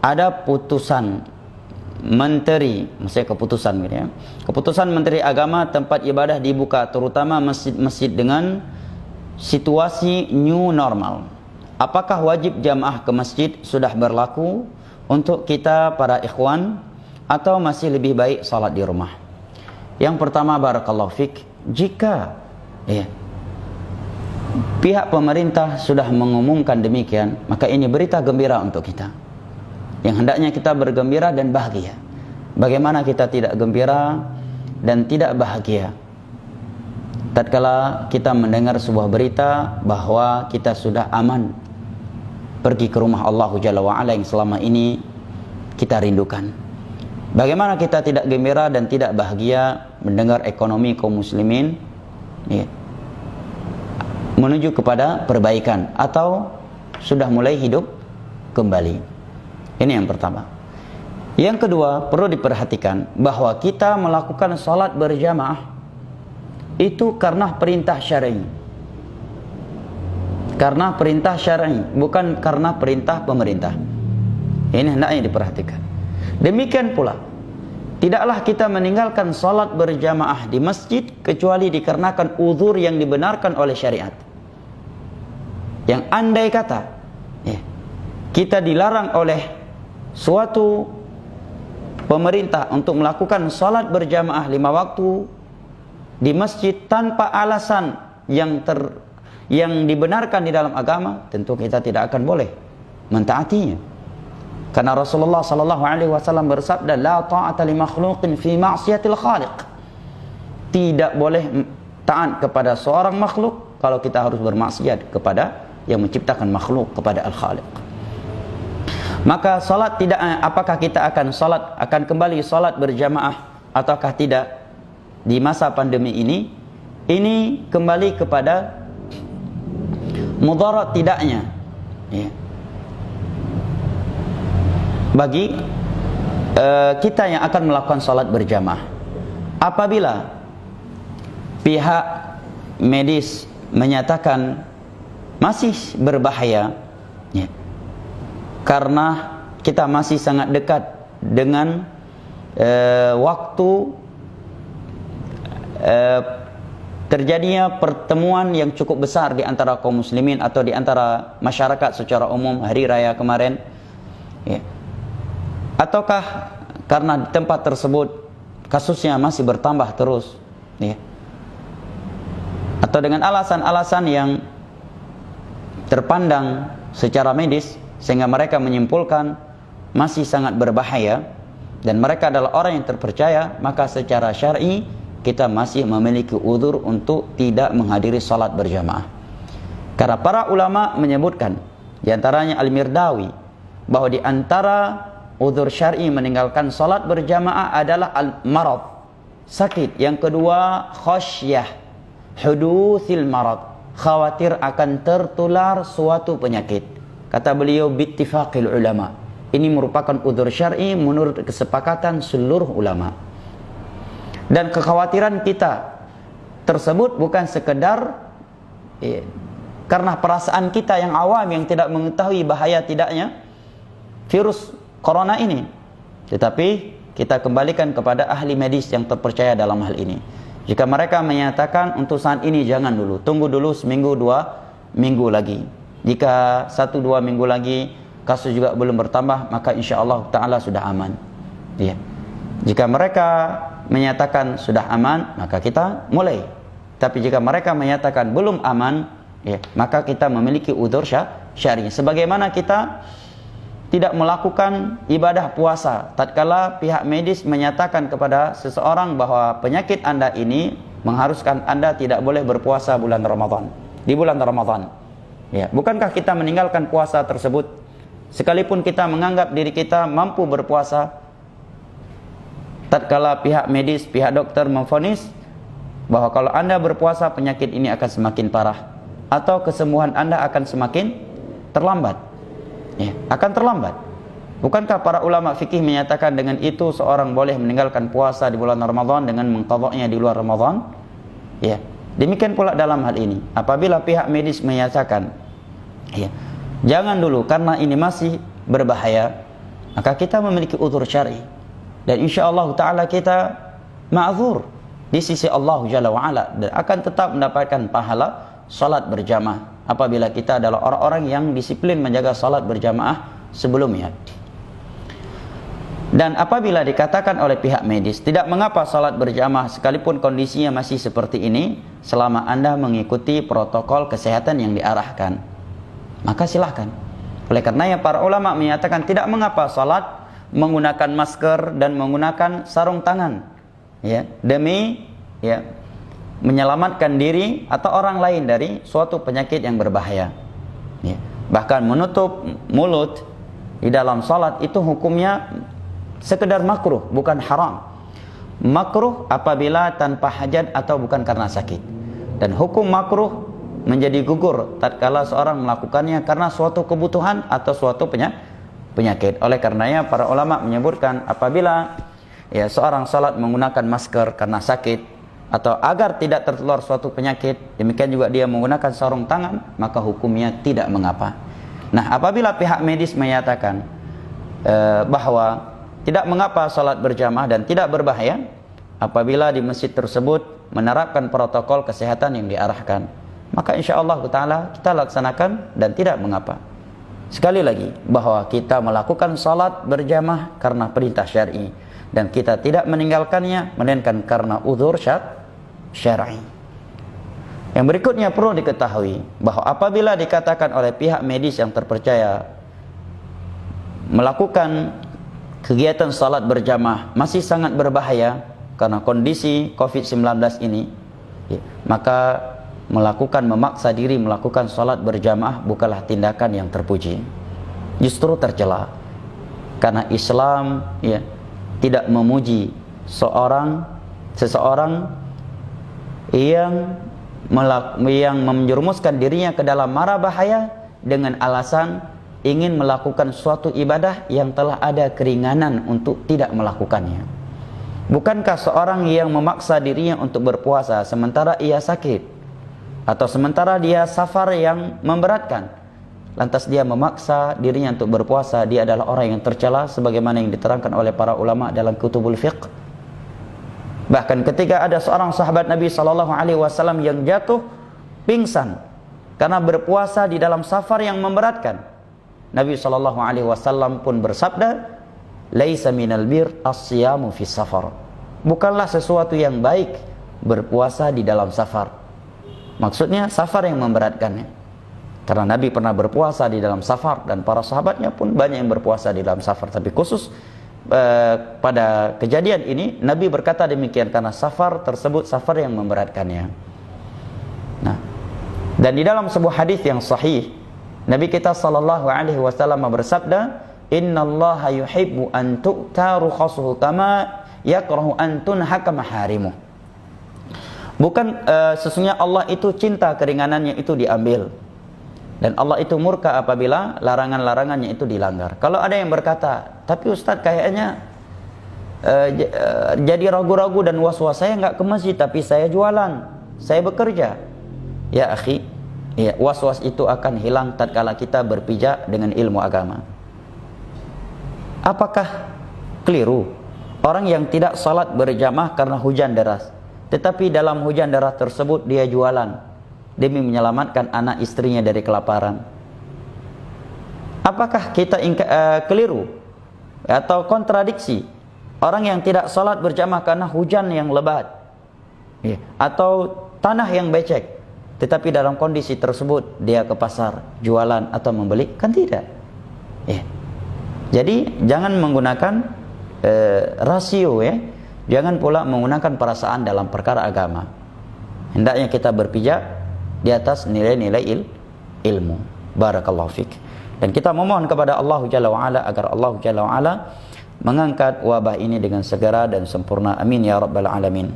ada putusan menteri, maksudnya keputusan gitu ya. Keputusan Menteri Agama tempat ibadah dibuka, terutama masjid-masjid dengan situasi new normal. Apakah wajib jamaah ke masjid sudah berlaku untuk kita para ikhwan atau masih lebih baik salat di rumah? Yang pertama, barakallahu fik, jika pihak pemerintah sudah mengumumkan demikian, maka ini berita gembira untuk kita. Yang hendaknya kita bergembira dan bahagia. Bagaimana kita tidak gembira dan tidak bahagia tatkala kita mendengar sebuah berita bahwa kita sudah aman pergi ke rumah Allah Jalla wa'ala yang selama ini kita rindukan. Bagaimana kita tidak gembira dan tidak bahagia mendengar ekonomi kaum muslimin menuju kepada perbaikan atau sudah mulai hidup kembali. Ini yang pertama. Yang kedua, perlu diperhatikan bahwa kita melakukan salat berjamaah itu karena perintah syar'i. Karena perintah syar'i, bukan karena perintah pemerintah. Ini hendaknya diperhatikan. Demikian pula, tidaklah kita meninggalkan salat berjamaah di masjid kecuali dikarenakan uzur yang dibenarkan oleh syariat. Yang andai kata kita dilarang oleh suatu pemerintah untuk melakukan salat berjamaah 5 waktu di masjid tanpa alasan yang dibenarkan di dalam agama, tentu kita tidak akan boleh mentaatinya. Karena Rasulullah sallallahu alaihi wasallam bersabda, la ta'ata li makhluqin fi ma'siyatil khaliq. Tidak boleh taat kepada seorang makhluk kalau kita harus bermaksiat kepada yang menciptakan makhluk, kepada al-khaliq. Maka salat tidak, apakah kita akan kembali salat berjamaah ataukah tidak di masa pandemi ini? Ini kembali kepada mudarat tidaknya bagi kita yang akan melakukan salat berjamaah. Apabila pihak medis menyatakan masih berbahaya, karena kita masih sangat dekat dengan waktu terjadinya pertemuan yang cukup besar di antara kaum muslimin atau di antara masyarakat secara umum hari raya kemarin, ataukah karena di tempat tersebut kasusnya masih bertambah terus, atau dengan alasan-alasan yang terpandang secara medis sehingga mereka menyimpulkan masih sangat berbahaya dan mereka adalah orang yang terpercaya, maka secara syar'i kita masih memiliki uzur untuk tidak menghadiri salat berjamaah. Karena para ulama menyebutkan, di antaranya Al-Mirdawi, bahwa di antara uzur syar'i meninggalkan salat berjamaah adalah al-marad, sakit. Yang kedua, khasyah hudutsil marad, khawatir akan tertular suatu penyakit. Kata beliau, bittifaqil ulama, ini merupakan uzur syar'i menurut kesepakatan seluruh ulama. Dan kekhawatiran kita tersebut bukan sekedar karena perasaan kita yang awam yang tidak mengetahui bahaya tidaknya virus corona ini, tetapi kita kembalikan kepada ahli medis yang terpercaya dalam hal ini. Jika mereka menyatakan untuk saat ini jangan dulu, tunggu dulu seminggu 2 minggu lagi. Jika 1-2 minggu lagi kasus juga belum bertambah, maka insyaAllah ta'ala sudah aman. Jika mereka menyatakan sudah aman, maka kita mulai. Tapi jika mereka menyatakan belum aman, maka kita memiliki udzur syar'i. Sebagaimana kita tidak melakukan ibadah puasa tatkala pihak medis menyatakan kepada seseorang bahwa penyakit Anda ini mengharuskan Anda tidak boleh berpuasa bulan Ramadan, di bulan Ramadan. Bukankah kita meninggalkan puasa tersebut sekalipun kita menganggap diri kita mampu berpuasa tatkala pihak medis, pihak dokter memvonis bahwa kalau Anda berpuasa penyakit ini akan semakin parah atau kesembuhan Anda akan semakin terlambat, akan terlambat. Bukankah para ulama fikih menyatakan dengan itu seorang boleh meninggalkan puasa di bulan Ramadan dengan mengqadha'nya di luar Ramadan? Demikian pula dalam hal ini, apabila pihak medis menyatakan jangan dulu karena ini masih berbahaya, maka kita memiliki uzur syar'i. Dan insyaallah ta'ala kita ma'zur di sisi Allah Jalla wa'ala, dan akan tetap mendapatkan pahala salat berjamaah apabila kita adalah orang-orang yang disiplin menjaga salat berjamaah sebelumnya. Dan apabila dikatakan oleh pihak medis, tidak mengapa salat berjamaah sekalipun kondisinya masih seperti ini, selama Anda mengikuti protokol kesehatan yang diarahkan, maka silahkan. Oleh karenanya para ulama menyatakan tidak mengapa salat menggunakan masker dan menggunakan sarung tangan, ya, demi ya menyelamatkan diri atau orang lain dari suatu penyakit yang berbahaya. Ya. Bahkan menutup mulut di dalam salat itu hukumnya sekedar makruh, bukan haram. Makruh apabila tanpa hajat atau bukan karena sakit. Dan hukum makruh menjadi gugur tatkala seorang melakukannya karena suatu kebutuhan atau suatu penyakit. Oleh karenanya para ulama menyebutkan apabila ya seorang salat menggunakan masker karena sakit atau agar tidak tertular suatu penyakit, demikian juga dia menggunakan sarung tangan, maka hukumnya tidak mengapa. Nah, apabila pihak medis menyatakan bahwa tidak mengapa salat berjamaah dan tidak berbahaya apabila di masjid tersebut menerapkan protokol kesehatan yang diarahkan, maka insyaallah ta'ala kita laksanakan dan tidak mengapa. Sekali lagi, bahwa kita melakukan salat berjamaah karena perintah syar'i dan kita tidak meninggalkannya melainkan karena uzur syar'i. Yang berikutnya perlu diketahui bahwa apabila dikatakan oleh pihak medis yang terpercaya melakukan kegiatan salat berjamaah masih sangat berbahaya karena kondisi COVID-19 ini, ya, maka memaksa diri melakukan salat berjamaah bukanlah tindakan yang terpuji, justru tercela. Karena Islam ya tidak memuji seseorang yang menjerumuskan dirinya ke dalam mara bahaya dengan alasan ingin melakukan suatu ibadah yang telah ada keringanan untuk tidak melakukannya. Bukankah seorang yang memaksa dirinya untuk berpuasa sementara ia sakit atau sementara dia safar yang memberatkan, lantas dia memaksa dirinya untuk berpuasa, dia adalah orang yang tercela sebagaimana yang diterangkan oleh para ulama dalam kutubul fiqh. Bahkan ketika ada seorang sahabat Nabi SAW yang jatuh pingsan karena berpuasa di dalam safar yang memberatkan, Nabi SAW pun bersabda, "Laisa minal bir as-siyamu fi safar." Bukanlah sesuatu yang baik berpuasa di dalam safar. Maksudnya safar yang memberatkannya. Karena Nabi pernah berpuasa di dalam safar dan para sahabatnya pun banyak yang berpuasa di dalam safar. Tapi khusus pada kejadian ini Nabi berkata demikian karena safar tersebut safar yang memberatkannya. Nah, dan di dalam sebuah hadis yang sahih Nabi kita sallallahu alaihi wasallam bersabda, "Innallaha yuhibbu an tu'ta rukhasuhu kama yakrahu an tunhaka maharimuh." Bukan sesungguhnya Allah itu cinta keringanannya itu diambil, dan Allah itu murka apabila larangan-larangannya itu dilanggar. Kalau ada yang berkata, "Tapi Ustaz kayaknya jadi ragu-ragu dan was-was, saya enggak ke masjid tapi saya jualan, saya bekerja." Ya akhi, ya, was-was itu akan hilang tatkala kita berpijak dengan ilmu agama. Apakah keliru orang yang tidak salat berjamaah karena hujan deras, tetapi dalam hujan deras tersebut dia jualan demi menyelamatkan anak istrinya dari kelaparan? Apakah kita keliru atau kontradiksi orang yang tidak salat berjamaah karena hujan yang lebat, ya, atau tanah yang becek, tetapi dalam kondisi tersebut dia ke pasar jualan atau membeli? Kan tidak, ya. Jadi jangan menggunakan rasio, ya. Jangan pula menggunakan perasaan dalam perkara agama. Hendaknya kita berpijak di atas nilai-nilai ilmu. Barakallahu fik. Dan kita memohon kepada Allah Jalla wa'ala agar Allah Jalla wa'ala mengangkat wabah ini dengan segera dan sempurna. Amin ya rabbal alamin.